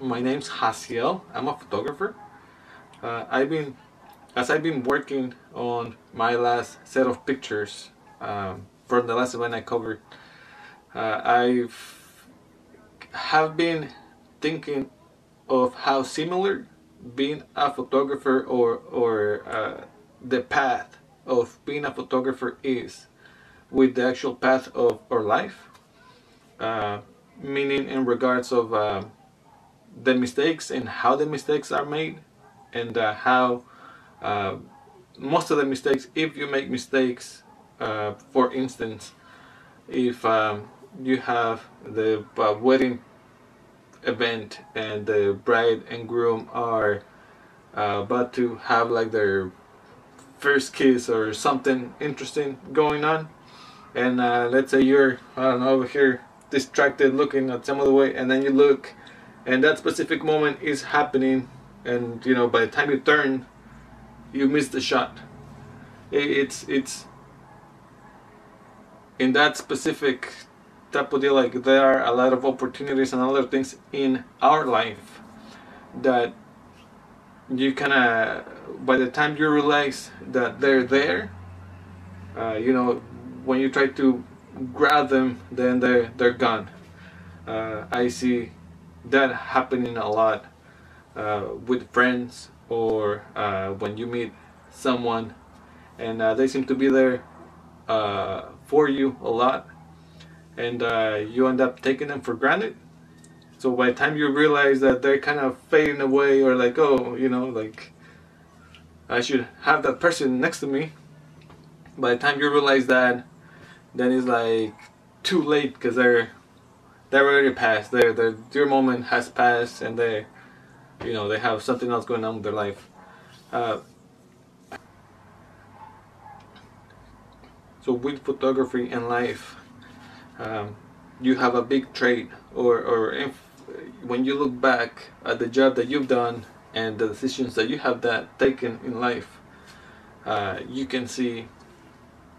My name's Hasiel. I'm a photographer. I've been as I've been working on my last set of pictures from the last event I covered. I've have been thinking of how similar being a photographer or the path of being a photographer is with the actual path of our life. Uh, Meaning in regards of the mistakes and how the mistakes are made, and how uh, most of the mistakes, if you make mistakes, for instance, if you have the wedding event and the bride and groom are about to have like their first kiss or something interesting going on, and let's say you're, I don't know, over here distracted looking at some other way, and then you look and that specific moment is happening, and by the time you turn you miss the shot. It's in that specific type of deal, like there are a lot of opportunities and other things in our life that you kind of, by the time you realize that they're there, when you try to grab them, then they're gone. I see that happening a lot with friends, or when you meet someone and they seem to be there for you a lot, and you end up taking them for granted. So by the time you realize that they're kind of fading away, or like, oh, like I should have that person next to me, by the time you realize that, then it's like too late, because they're already past. Their moment has passed, and they have something else going on with their life. Uh, so with photography and life, you have a big trait, or if, when you look back at the job that you've done and the decisions that you have taken in life, you can see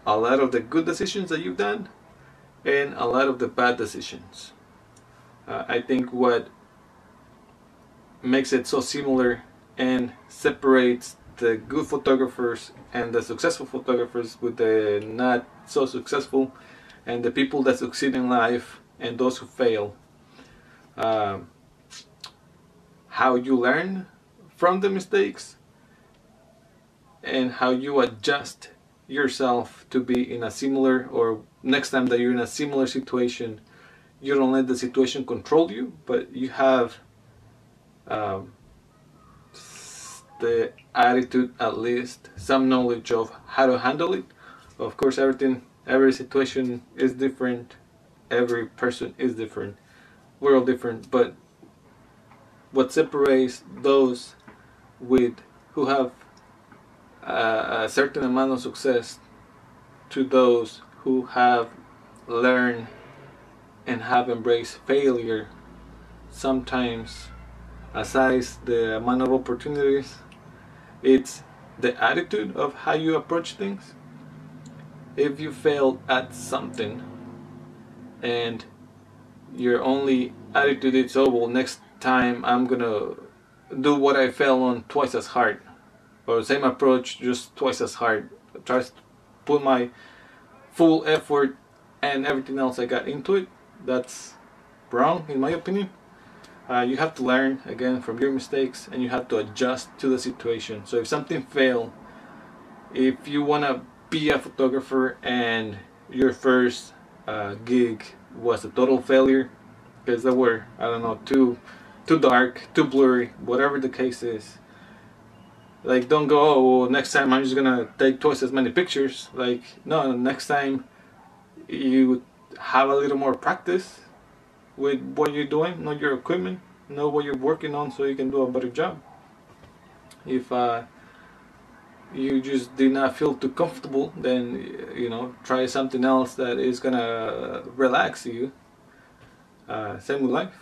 a lot of the good decisions that you've done and a lot of the bad decisions. I think what makes it so similar and separates the good photographers and the successful photographers with the not so successful, and the people that succeed in life and those who fail, uh, how you learn from the mistakes and how you adjust yourself to be in a similar, or next time that you're in a similar situation, you don't let the situation control you, but you have um, the attitude, at least some knowledge of how to handle it. Of course, every situation is different, every person is different, we're all different, but what separates those with who have a certain amount of success to those who have learned and have embraced failure, sometimes, aside the amount of opportunities, it's the attitude of how you approach things. If you fail at something and your only attitude is, oh well, next time I'm gonna do what I failed on twice as hard, or same approach, just twice as hard, try to put my full effort and everything else I got into it, that's wrong in my opinion. You have to learn again from your mistakes, and you have to adjust to the situation. So if something failed, if you want to be a photographer and your first gig was a total failure because they were, I don't know, too dark, too blurry, whatever the case is, like, don't go, oh well, next time I'm just gonna take twice as many pictures. Like, no, next time you have a little more practice with what you're doing, know your equipment, know what you're working on, so you can do a better job. If you just did not feel too comfortable, then try something else that is gonna relax you. Same with life.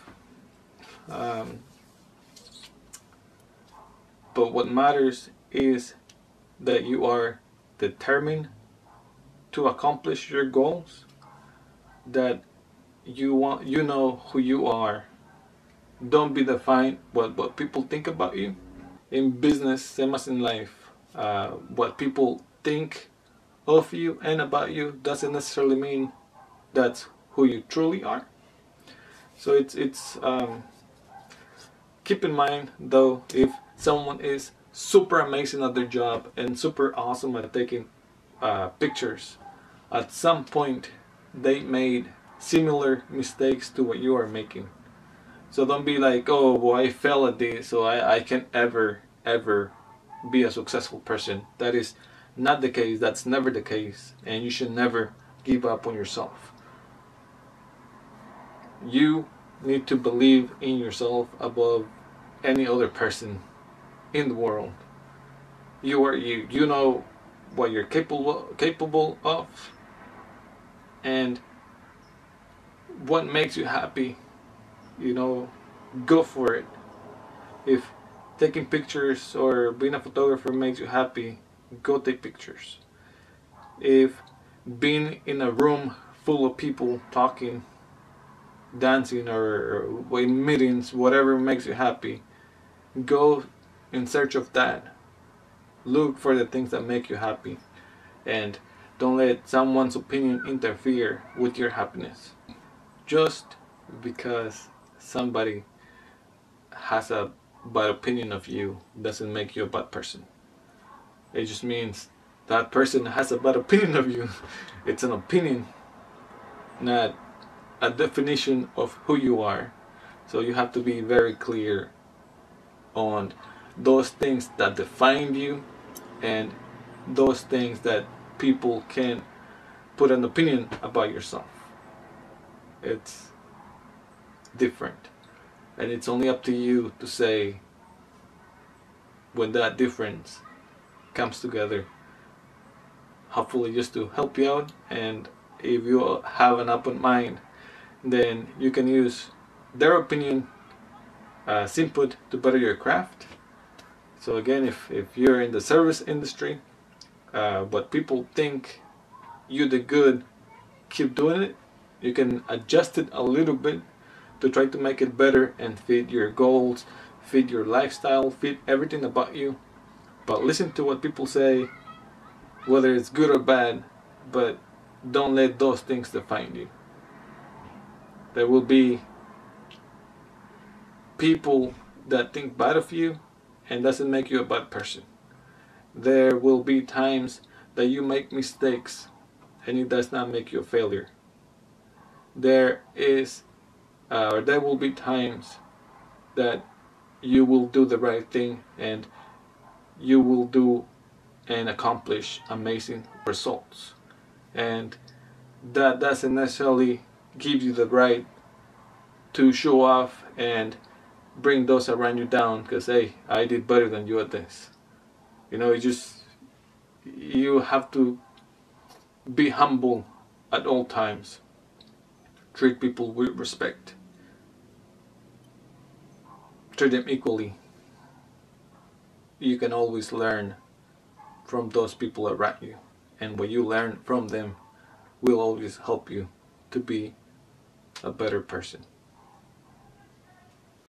But what matters is that you are determined to accomplish your goals, that you know who you are, Don't be defined what people think about you. In business, same as in life, what people think of you and about you doesn't necessarily mean that's who you truly are. So it's keep in mind though, if someone is super amazing at their job and super awesome at taking pictures, at some point they made similar mistakes to what you are making. So don't be like, oh, well, I fail at this, so I can't ever be a successful person. That is not the case. That's never the case. And you should never give up on yourself. You need to believe in yourself above any other person in the world. You are you. You know what you're capable of, and what makes you happy. You know, go for it. If taking pictures or being a photographer makes you happy, go take pictures. If being in a room full of people talking, dancing, or in meetings, whatever makes you happy, go in search of that. Look for the things that make you happy, and don't let someone's opinion interfere with your happiness. Just because somebody has a bad opinion of you doesn't make you a bad person. It just means that person has a bad opinion of you. It's an opinion, not a definition of who you are. So you have to be very clear on those things that define you and those things that people can put an opinion about yourself. It's different. And it's only up to you to say when that difference comes together, hopefully just to help you out. And if you have an open mind, then you can use their opinion as input to better your craft. So again, if you're in the service industry, what people think you did good, keep doing it. You can adjust it a little bit to try to make it better and fit your goals, fit your lifestyle, fit everything about you. But listen to what people say, whether it's good or bad, but don't let those things define you. There will be people that think bad of you, and doesn't make you a bad person. There will be times that you make mistakes, and it does not make you a failure. There will be times that you will do the right thing, and you will do and accomplish amazing results. And that doesn't necessarily give you the right to show off and bring those around you down because, hey, I did better than you at this. You know, you have to be humble at all times. Treat people with respect. Treat them equally. You can always learn from those people around you, and what you learn from them will always help you to be a better person.